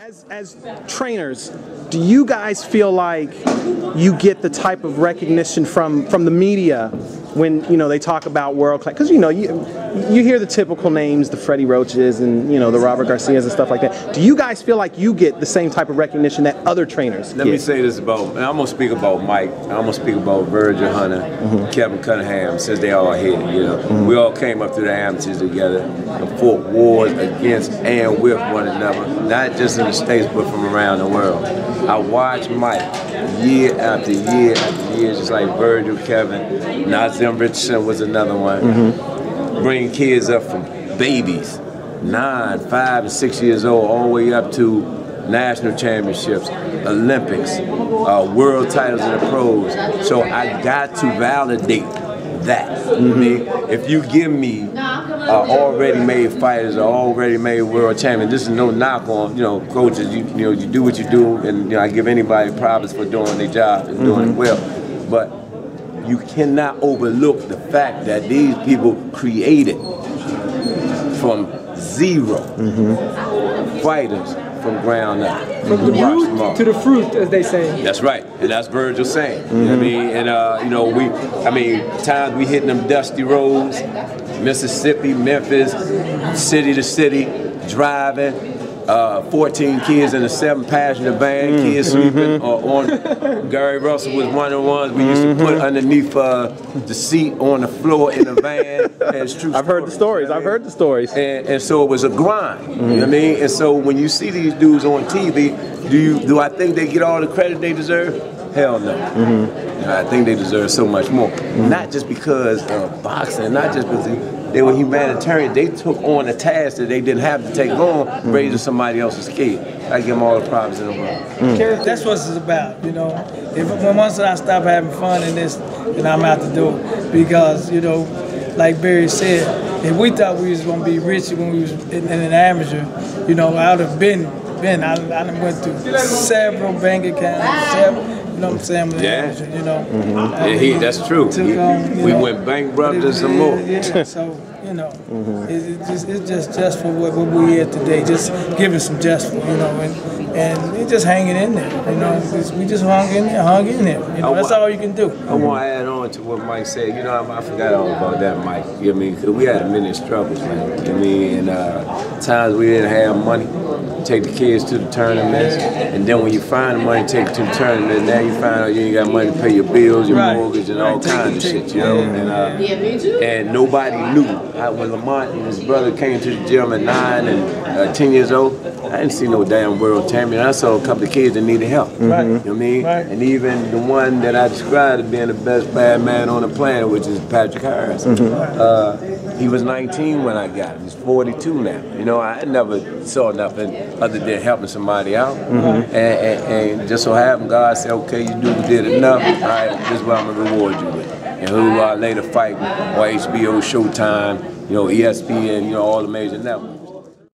As trainers, do you guys feel like you get the type of recognition from the media when they talk about world class? Because you hear the typical names, the Freddie Roaches and the Robert Garcias and stuff like that. Do you guys feel like you get the same type of recognition that other trainers get? Let me say this about, and I'm gonna speak about Mike. I'm gonna speak about Virgil Hunter, Kevin Cunningham, since they all here. We all came up through the amateurs together and fought wars against and with one another, not just in the States but from around the world. I watched Mike year after year after year, just like Virgil, Kevin, Nazim Richardson was another one. Bring kids up from babies, 9, 5, and 6 years old, all the way up to national championships, Olympics, world titles in the pros. So I got to validate that. If you give me already made fighters or already made world champions, this is no knock on coaches. You do what you do, and I give anybody props for doing their job and doing it well. But you cannot overlook the fact that these people created from zero fighters from ground up. From the root to the fruit, as they say. That's right, and that's Virgil saying. You know what I mean? And times we hitting them dusty roads, Mississippi, Memphis, city to city, driving. 14 kids in a 7-passenger van, kids sleeping on. Gary Russell was one of the ones we used to put underneath the seat on the floor in the van. And it's true. I've heard the stories. I've heard the stories. And so it was a grind. You know what I mean? And so when you see these dudes on TV, do I think they get all the credit they deserve? Hell no. I think they deserve so much more. Not just because of boxing, not just because they were humanitarian. They took on a task that they didn't have to take on, raising somebody else's kid. I give them all the problems in the world. That's what it's about, If once I stop having fun in this, then I'm out the door. Because, like Barry said, if we thought we was gonna be rich when we was in an amateur, I would have been. I done went through several bank accounts, you know what I'm saying? That's true. We went bankrupt and some more. So, it's just for what we here today, just giving some just for, and it's just hanging in there, we just hung in there, that's all you can do. I want to add on to what Mike said, I forgot all about that, Mike, because we had many struggles, man, and times we didn't have money. Take the kids to the tournaments, and then when you find the money, take it to the tournament. Now you find out you ain't got money to pay your bills, your mortgage, and all kinds of shit, And nobody knew. When Lamont and his brother came to the gym at 9 and 10 years old, I didn't see no damn world champion. I saw a couple of kids that needed help. You know what I mean? And even the one that I described as being the best bad man on the planet, which is Patrick Harris. He was 19 when I got him. He's 42 now. I never saw nothing other than helping somebody out. And just so happened, God said, okay, you did enough. All right, this is what I'm going to reward you with. And who later fight on HBO, Showtime, ESPN, all the major networks.